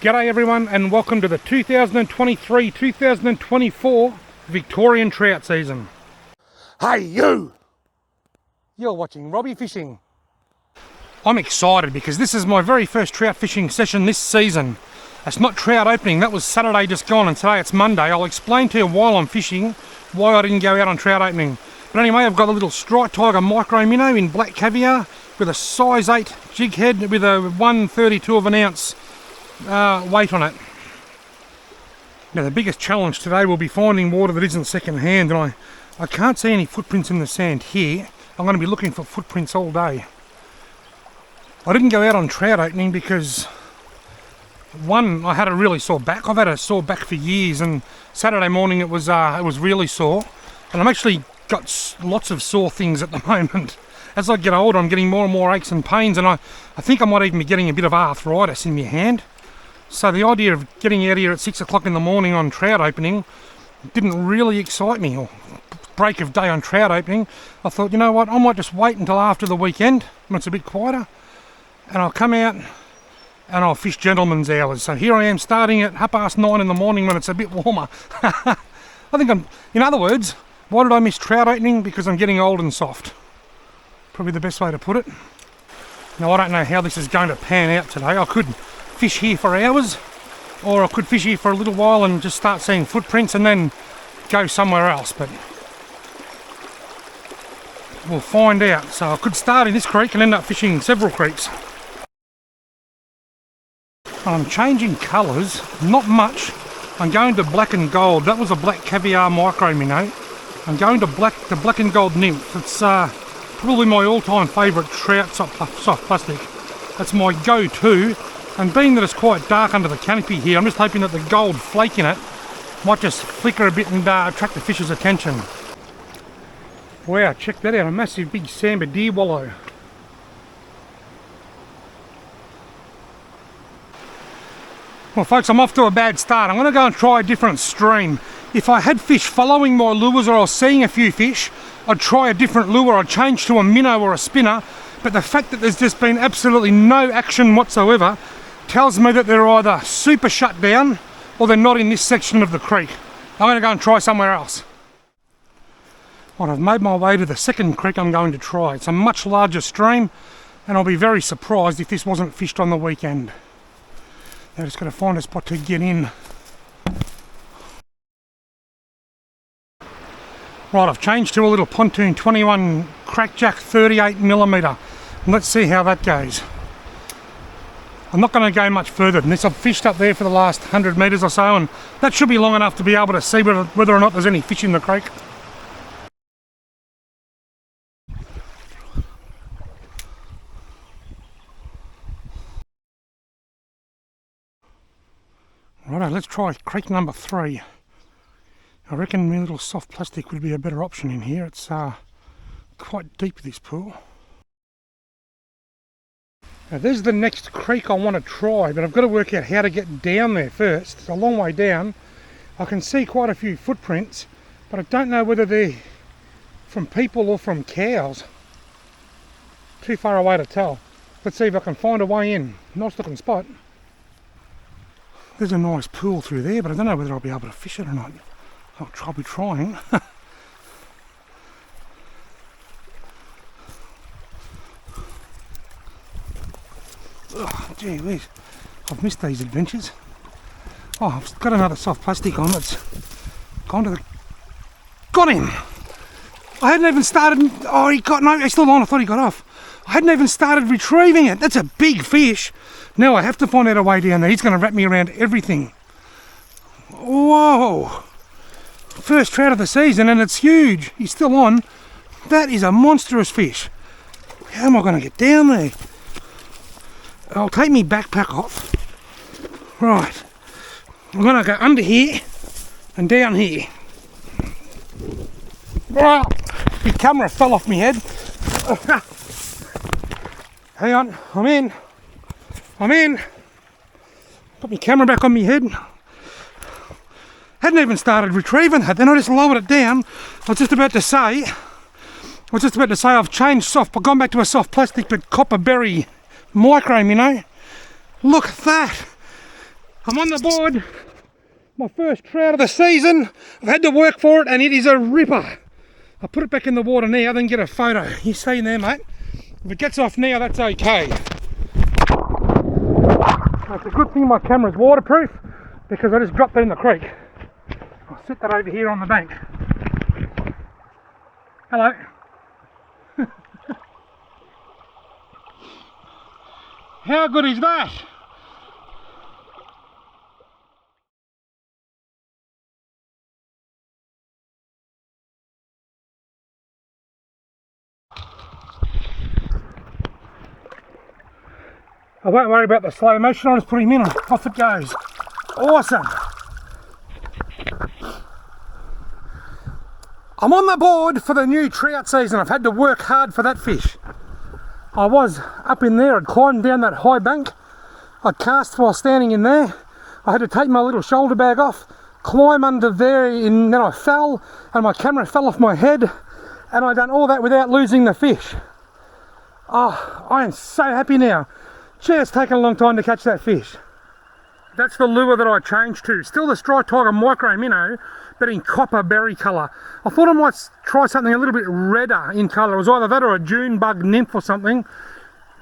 G'day everyone and welcome to the 2023-2024 Victorian trout season. Hey you! You're watching Robbie Fishing. I'm excited because this is my very first trout fishing session this season. It's not trout opening, that was Saturday just gone, and today it's Monday. I'll explain to you while I'm fishing why I didn't go out on trout opening. But anyway, I've got a little Striped Tiger micro minnow in black caviar with a size 8 jig head with a 1/32 of an ounce weight on it. Now the biggest challenge today will be finding water that isn't second hand, and I can't see any footprints in the sand here. I'm going to be looking for footprints all day. I didn't go out on trout opening because one, I had a really sore back. I've had a sore back for years, and Saturday morning it was really sore, and I'm actually got lots of sore things at the moment. As I get older, I'm getting more and more aches and pains, and I think I might even be getting a bit of arthritis in my hand. So the idea of getting out here at 6 o'clock in the morning on trout opening didn't really excite me, or break of day on trout opening. I thought, you know what, I might just wait until after the weekend when it's a bit quieter, and I'll come out and I'll fish gentlemen's hours. So here I am starting at 9:30 in the morning when it's a bit warmer. I think in other words, why did I miss trout opening? Because I'm getting old and soft. Probably the best way to put it. Now I don't know how this is going to pan out today. I could fish here for hours, or I could fish here for a little while and just start seeing footprints and then go somewhere else, but we'll find out. So I could start in this creek and end up fishing several creeks. I'm changing colours, not much. I'm going to black and gold. That was a black caviar micro minnow. I'm going to the black and gold nymph. It's probably my all-time favourite trout soft plastic. That's my go-to. And being that it's quite dark under the canopy here, I'm just hoping that the gold flake in it might just flicker a bit and attract the fish's attention. Wow, check that out, a massive big sambar deer wallow. Well folks, I'm off to a bad start. I'm going to go and try a different stream. If I had fish following my lures, or I was seeing a few fish, I'd try a different lure. I'd change to a minnow or a spinner. But the fact that there's just been absolutely no action whatsoever tells me that they're either super shut down or they're not in this section of the creek. I'm going to go and try somewhere else. Well, I've made my way to the second creek I'm going to try. It's a much larger stream, and I'll be very surprised if this wasn't fished on the weekend. Now just got to find a spot to get in. Right, I've changed to a little pontoon 21 crackjack 38mm. Let's see how that goes. I'm not going to go much further than this. I've fished up there for the last 100 metres or so, and that should be long enough to be able to see whether or not there's any fish in the creek. Righto, let's try creek number 3. I reckon my little soft plastic would be a better option in here. It's quite deep, this pool. Now there's the next creek I want to try, but I've got to work out how to get down there first. It's a long way down. I can see quite a few footprints, but I don't know whether they're from people or from cows. Too far away to tell. Let's see if I can find a way in. Nice looking spot. There's a nice pool through there, but I don't know whether I'll be able to fish it or not. I'll be trying. Oh, gee whiz. I've missed these adventures. Oh, I've got another soft plastic on. It's gone to the... Got him! I hadn't even started... Oh, he's still on. I thought he got off. I hadn't even started retrieving it. That's a big fish. Now I have to find out a way down there. He's going to wrap me around everything. Whoa! First trout of the season, and it's huge. He's still on. That is a monstrous fish. How am I going to get down there? I'll take my backpack off. Right. I'm going to go under here and down here. Ah, the camera fell off my head. Hang on. I'm in. Put my camera back on my head. Hadn't even started retrieving that, then I just lowered it down. I was just about to say I've changed I've gone back to a soft plastic but copper berry micro, you know. Look at that. I'm on the board. My first trout of the season. I've had to work for it and it is a ripper. I'll put it back in the water now, then get a photo. You see there, mate? If it gets off now, that's okay. It's a good thing my camera's waterproof because I just dropped it in the creek. I'll set that over here on the bank. Hello. How good is that? I won't worry about the slow motion, I'll just put him in and off it goes. Awesome. I'm on the board for the new trout season. I've had to work hard for that fish. I was up in there, I'd climbed down that high bank. I'd cast while standing in there. I had to take my little shoulder bag off, climb under there, and then I fell and my camera fell off my head, and I done all that without losing the fish. Oh, I am so happy now. Gee, it's taken a long time to catch that fish. That's the lure that I changed to. Still the Striped Tiger Micro Minnow, but in copper berry colour. I thought I might try something a little bit redder in colour. It was either that or a June bug nymph or something.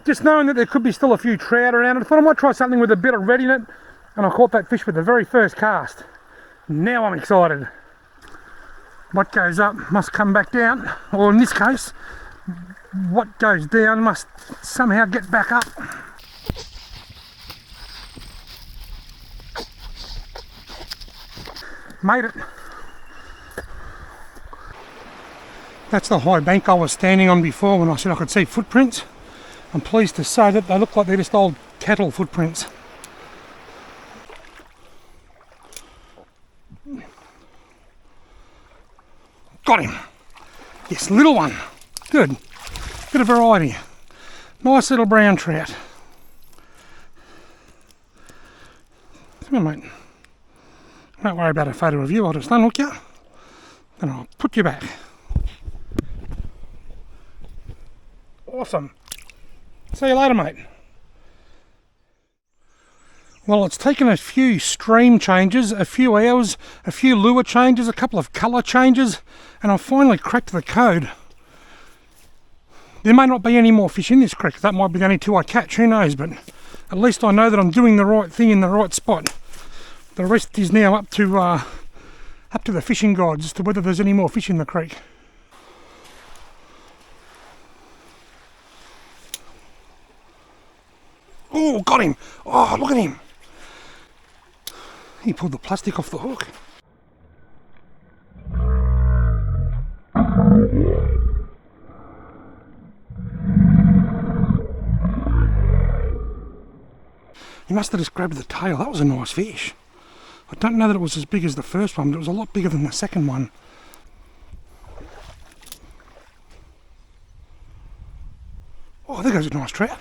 Just knowing that there could be still a few trout around it, I thought I might try something with a bit of red in it, and I caught that fish with the very first cast. Now I'm excited. What goes up must come back down, or in this case, what goes down must somehow get back up. Made it. That's the high bank I was standing on before when I said I could see footprints. I'm pleased to say that they look like they're just old cattle footprints. Got him. Yes, little one. Good. Bit of variety. Nice little brown trout. Come on, mate. Don't worry about a photo of you, I'll just unhook you, and I'll put you back. Awesome. See you later, mate. Well, it's taken a few stream changes, a few hours, a few lure changes, a couple of colour changes, and I've finally cracked the code. There may not be any more fish in this creek. That might be the only two I catch, who knows, but at least I know that I'm doing the right thing in the right spot. The rest is now up to the fishing gods as to whether there's any more fish in the creek. Oh, got him! Oh, look at him! He pulled the plastic off the hook. He must have just grabbed the tail. That was a nice fish. I don't know that it was as big as the first one, but it was a lot bigger than the second one. Oh, there goes a nice trout.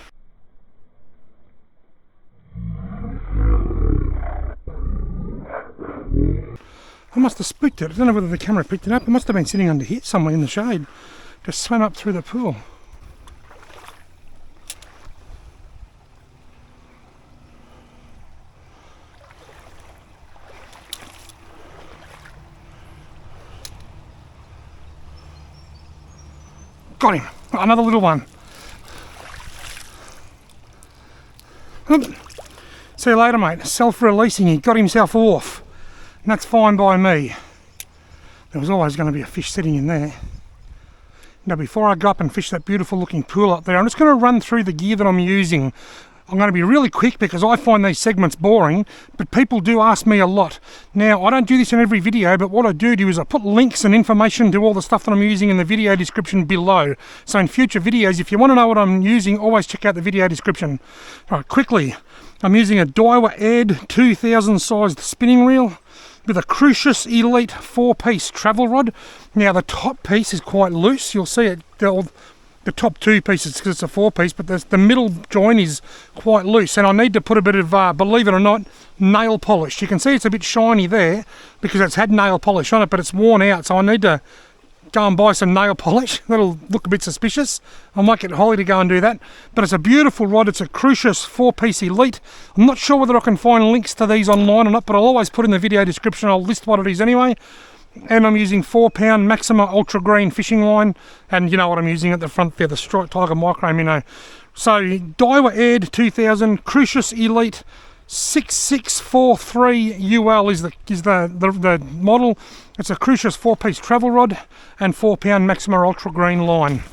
I must have spooked it. I don't know whether the camera picked it up. It must have been sitting under here somewhere in the shade. Just swam up through the pool. Got him. Another little one. See you later, mate. Self-releasing. He got himself off. And that's fine by me. There was always going to be a fish sitting in there. Now, before I go up and fish that beautiful looking pool up there, I'm just going to run through the gear that I'm using. I'm going to be really quick because I find these segments boring, but people do ask me a lot. Now, I don't do this in every video, but what I do is I put links and information to all the stuff that I'm using in the video description below. So in future videos, if you want to know what I'm using, always check out the video description. All right, quickly, I'm using a Daiwa Ed 2000 sized spinning reel with a Crucius Elite 4-piece travel rod. Now, the top piece is quite loose. You'll see it, the top two pieces because it's a 4-piece, but the middle joint is quite loose, and I need to put a bit of, believe it or not, nail polish. You can see it's a bit shiny there because it's had nail polish on it, but it's worn out, so I need to go and buy some nail polish. That'll look a bit suspicious. I might get Holly to go and do that. But it's a beautiful rod. It's a Crucius 4-piece Elite. I'm not sure whether I can find links to these online or not, but I'll always put in the video description. I'll list what it is anyway. And I'm using 4-pound Maxima Ultra Green fishing line. And you know what I'm using at the front there, the Strike Tiger Micro Minnow. So Daiwa Ed 2000 Crucius Elite 6643 UL is the model. It's a Crucius 4-piece travel rod and 4-pound Maxima Ultra Green line.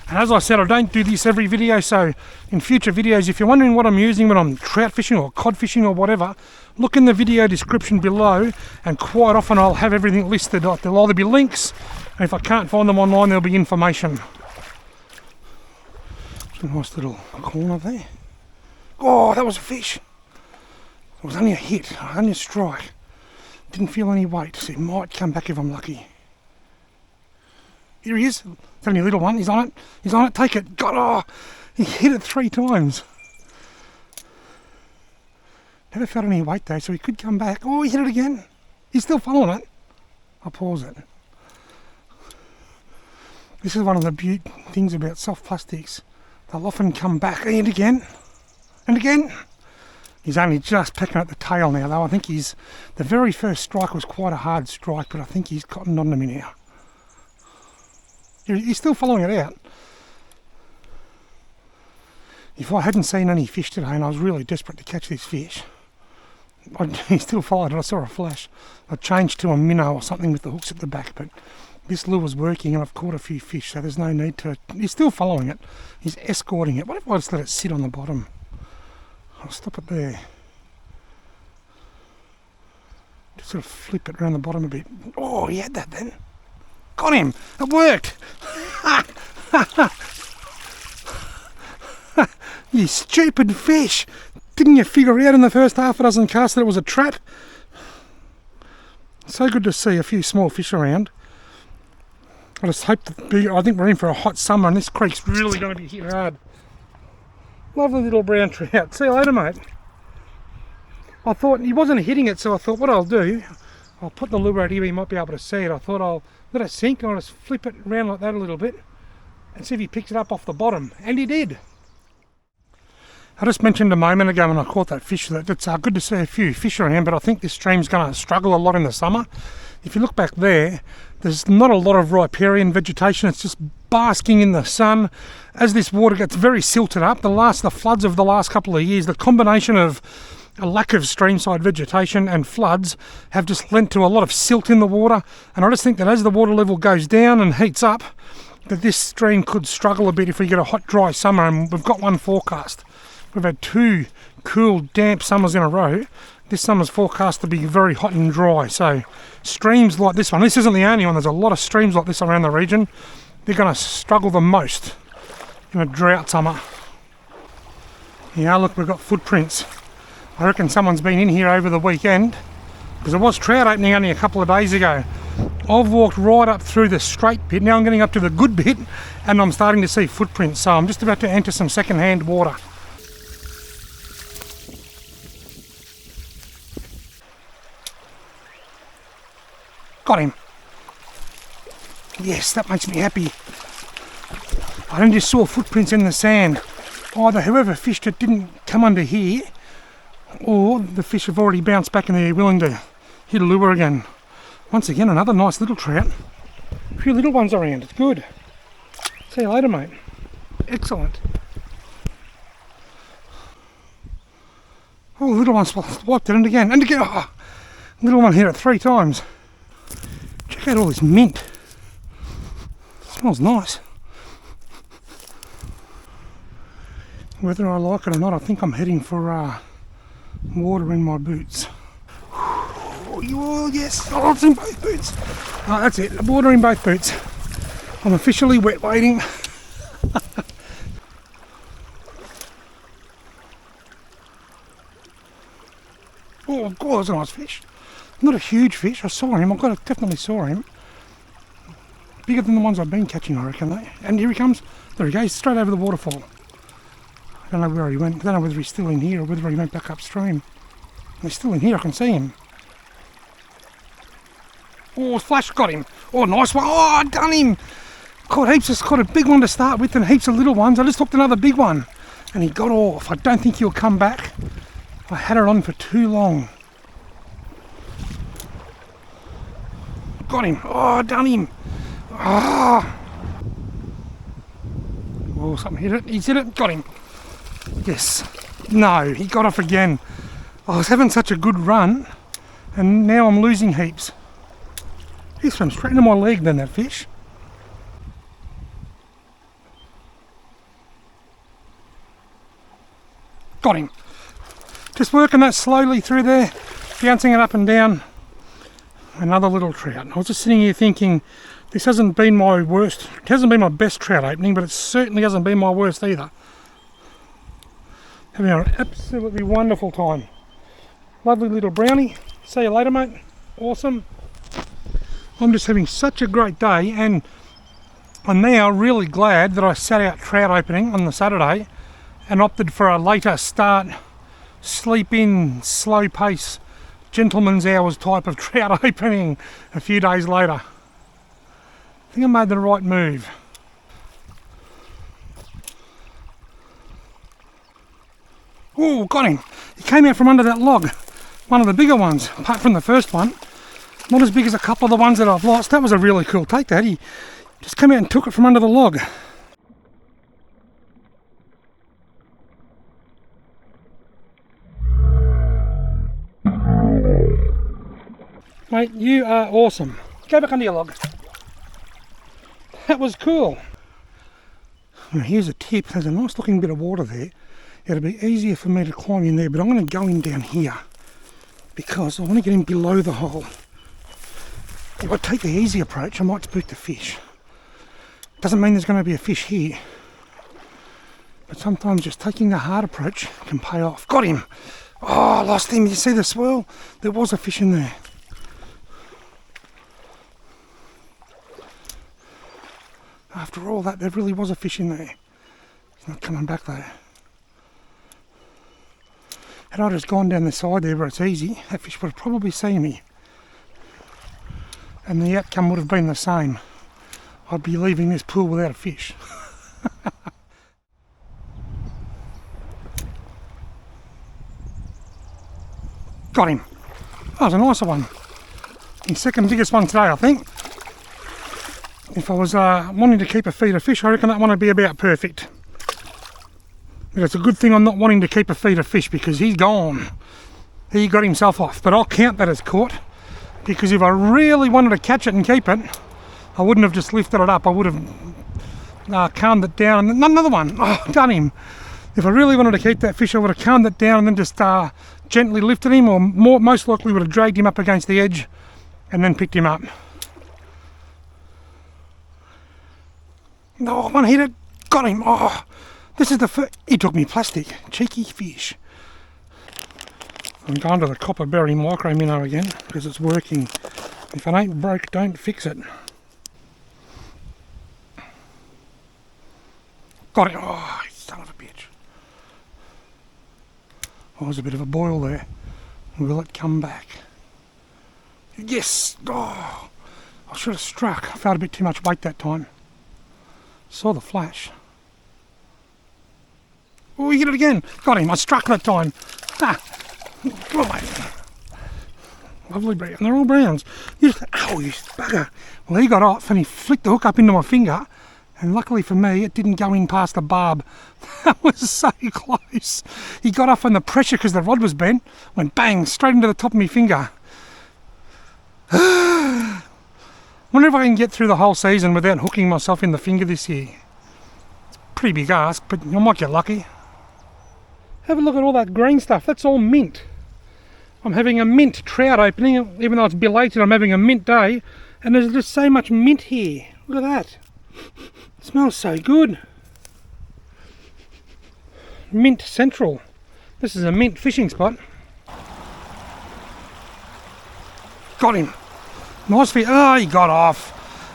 And as I said, I don't do this every video, so in future videos, if you're wondering what I'm using when I'm trout fishing or cod fishing or whatever, look in the video description below, and quite often I'll have everything listed. There'll either be links, and if I can't find them online, there'll be information. A nice little corner there. Oh, that was a fish. It was only a hit, only a strike. Didn't feel any weight, so he might come back if I'm lucky. Here he is. It's only a little one. He's on it. He's on it. Take it. God, oh, he hit it 3 times. Never felt any weight though, so he could come back. Oh, he hit it again. He's still following it. I'll pause it. This is one of the things about soft plastics. They'll often come back and again. And again. He's only just pecking at the tail now though. I think the very first strike was quite a hard strike, but I think he's cottoned on to me now. He's still following it out. If I hadn't seen any fish today and I was really desperate to catch this fish, he still followed it. I saw a flash. I changed to a minnow or something with the hooks at the back, but this lure was working and I've caught a few fish, so there's no need to. He's still following it. He's escorting it. What if I just let it sit on the bottom? I'll stop it there. Just sort of flip it around the bottom a bit. Oh, he had that then. Got him! It worked! You stupid fish! Didn't you figure out in the first half a dozen casts that it was a trap? So good to see a few small fish around. I just hope I think we're in for a hot summer and this creek's really going to be hit hard. Lovely little brown trout. See you later, mate. I thought he wasn't hitting it, so I thought what I'll do, I'll put the lure out here, he might be able to see it. I thought I'll let it sink and I'll just flip it around like that a little bit and see if he picks it up off the bottom. And he did. I just mentioned a moment ago when I caught that fish that it's good to see a few fish around, but I think this stream's going to struggle a lot in the summer. If you look back there, there's not a lot of riparian vegetation. It's just basking in the sun. As this water gets very silted up, the floods of the last couple of years, the combination of a lack of streamside vegetation and floods have just lent to a lot of silt in the water, and I just think that as the water level goes down and heats up, that this stream could struggle a bit if we get a hot dry summer, and we've got one forecast. We've had 2 cool damp summers in a row. This summer's forecast to be very hot and dry, so streams like this one, this isn't the only one, there's a lot of streams like this around the region. They're going to struggle the most in a drought summer. Yeah, look, we've got footprints. I reckon someone's been in here over the weekend, because there was trout opening only a couple of days ago. I've walked right up through the straight bit, now I'm getting up to the good bit, and I'm starting to see footprints, so I'm just about to enter some second-hand water. Got him. Yes, that makes me happy. I only just saw footprints in the sand. Either whoever fished it didn't come under here, or the fish have already bounced back and they're willing to hit a lure again. Once again, another nice little trout. A few little ones around, it's good. See you later, mate. Excellent. Oh, the little one swiped it, and again, oh, little one hit it 3 times. Check out all this mint. It smells nice. Whether I like it or not, I think I'm heading for water in my boots. Oh yes, oh, it's in both boots. Oh, that's it, water in both boots. I'm officially wet wading. Oh god, that's a nice fish. Not a huge fish, I saw him, I definitely saw him. Bigger than the ones I've been catching, I reckon. And here he comes. There he goes, straight over the waterfall. I don't know where he went. I don't know whether he's still in here or whether he went back upstream. He's still in here, I can see him. Oh, flash, got him. Oh, nice one. Oh, I done him. Caught heaps, just caught a big one to start with and heaps of little ones. I just hooked another big one and he got off. I don't think he'll come back. I had it on for too long. Got him. Oh, I done him. Oh. Oh, something hit it. He's hit it. Got him. Yes. No, he got off again. I was having such a good run and now I'm losing heaps. He swam straight into my leg then, that fish. Got him. Just working that slowly through there, bouncing it up and down. Another little trout. I was just sitting here thinking, this hasn't been my worst, it hasn't been my best trout opening, but it certainly hasn't been my worst either. Having an absolutely wonderful time. Lovely little brownie. See you later, mate. Awesome. I'm just having such a great day, and I'm now really glad that I sat out trout opening on the Saturday and opted for a later start, sleep in, slow pace, gentleman's hours type of trout opening a few days later. I think I made the right move. Oh, got him. He came out from under that log. One of the bigger ones, apart from the first one. Not as big as a couple of the ones that I've lost. That was a really cool take, that. He just came out and took it from under the log. Mate, you are awesome. Go back under your log. That was cool. Now here's a tip. There's a nice looking bit of water there. It'll be easier for me to climb in there, but I'm going to go in down here because I want to get in below the hole. If I take the easy approach, I might spook the fish. Doesn't mean there's going to be a fish here, but sometimes just taking the hard approach can pay off. Got him! Oh, I lost him. You see the swirl? There was a fish in there. After all that, there really was a fish in there. He's not coming back though. Had I just gone down the side there where it's easy, that fish would have probably seen me. And the outcome would have been the same. I'd be leaving this pool without a fish. Got him. That was a nicer one. His second biggest one today, I think. If I was wanting to keep a feed of fish, I reckon that one would be about perfect. But it's a good thing I'm not wanting to keep a feed of fish because he's gone. He got himself off, but I'll count that as caught because if I really wanted to catch it and keep it, I wouldn't have just lifted it up. I would have calmed it down. And another one. Oh, done him. If I really wanted to keep that fish, I would have calmed it down and then just gently lifted him, or most likely would have dragged him up against the edge and then picked him up. No, one hit it. Got him. Oh, this is the first. He took me plastic. Cheeky fish. I'm going to the copper berry micro minnow again because it's working. If it ain't broke, don't fix it. Got it. Oh, you son of a bitch. Oh, there's a bit of a boil there. Will it come back? Yes. Oh, I should have struck. I felt a bit too much weight that time. Saw the flash. Oh, he hit it again. Got him. I struck that time. Ah. Come on, mate. Lovely brown. They're all browns. Ow, you bugger. Well, he got off and he flicked the hook up into my finger. And luckily for me, it didn't go in past the barb. That was so close. He got off on the pressure because the rod was bent. Went bang, straight into the top of my finger. Wonder if I can get through the whole season without hooking myself in the finger this year. It's a pretty big ask, but I might get lucky. Have a look at all that green stuff. That's all mint. I'm having a mint trout opening. Even though it's belated, I'm having a mint day. And there's just so much mint here. Look at that. It smells so good. Mint Central. This is a mint fishing spot. Got him. Nice fish. Oh, he got off.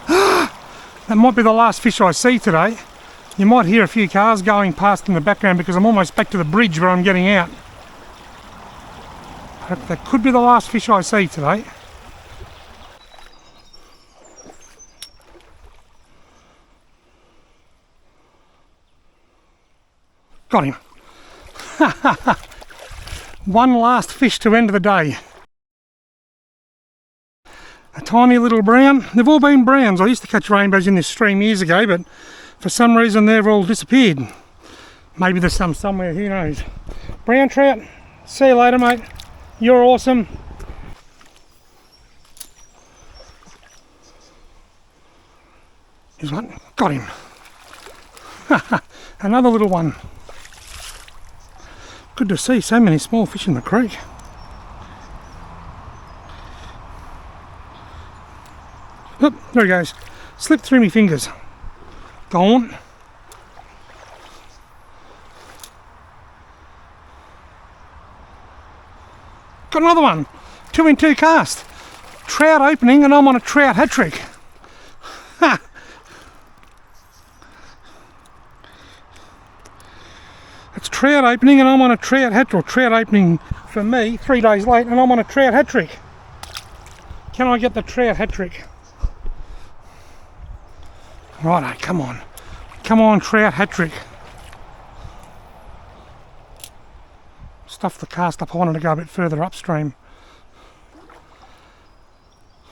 That might be the last fish I see today. You might hear a few cars going past in the background because I'm almost back to the bridge where I'm getting out. That could be the last fish I see today. got him. One last fish to end the day. A tiny little brown. They've all been browns. I used to catch rainbows in this stream years ago, but for some reason they've all disappeared. Maybe there's some somewhere, who knows. Brown trout, see you later, mate. You're awesome. Here's one. Got him. Another little one. Good to see so many small fish in the creek. Oop, there he goes. Slipped through my fingers. Gone. Got another one. 2 in 2 cast. Trout opening and I'm on a trout hat trick. Ha! It's trout opening and I'm on a trout hat trick. Trout opening for me 3 days late and I'm on a trout hat trick. Can I get the trout hat trick? Righto, come on. Come on, trout hat trick. Stuff the cast up. I wanted to go a bit further upstream.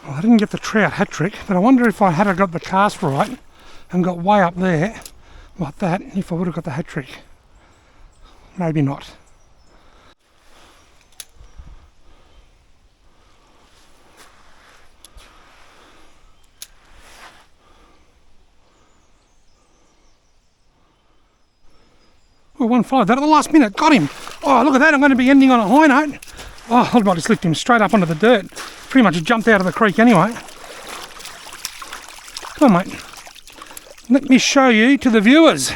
Well, I didn't get the trout hat trick, but I wonder if I had got the cast right and got way up there like that, if I would have got the hat trick. Maybe not. Well, one followed that at the last minute. Got him. Oh, look at that. I'm going to be ending on a high note. Oh, I might just lift him straight up onto the dirt. Pretty much jumped out of the creek anyway. Come on, mate. Let me show you to the viewers.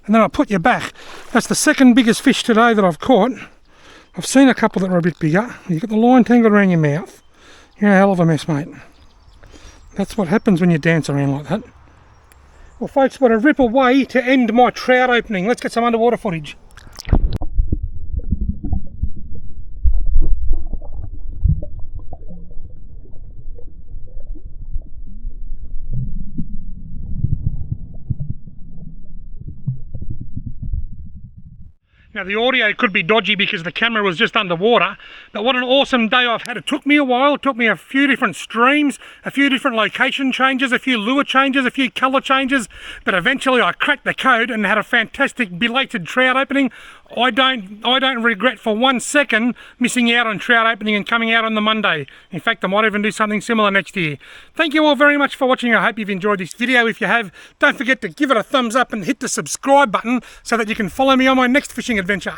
And then I'll put you back. That's the second biggest fish today that I've caught. I've seen a couple that are a bit bigger. You've got the line tangled around your mouth. You're in a hell of a mess, mate. That's what happens when you dance around like that. Well, folks, what a ripper way to end my trout opening. Let's get some underwater footage. Now the audio could be dodgy because the camera was just underwater, but what an awesome day I've had. It took me a while, it took me a few different streams, a few different location changes, a few lure changes, a few colour changes, but eventually I cracked the code and had a fantastic belated trout opening. I don't regret for 1 second missing out on trout opening and coming out on the Monday. In fact, I might even do something similar next year. Thank you all very much for watching. I hope you've enjoyed this video. If you have, don't forget to give it a thumbs up and hit the subscribe button so that you can follow me on my next fishing adventure.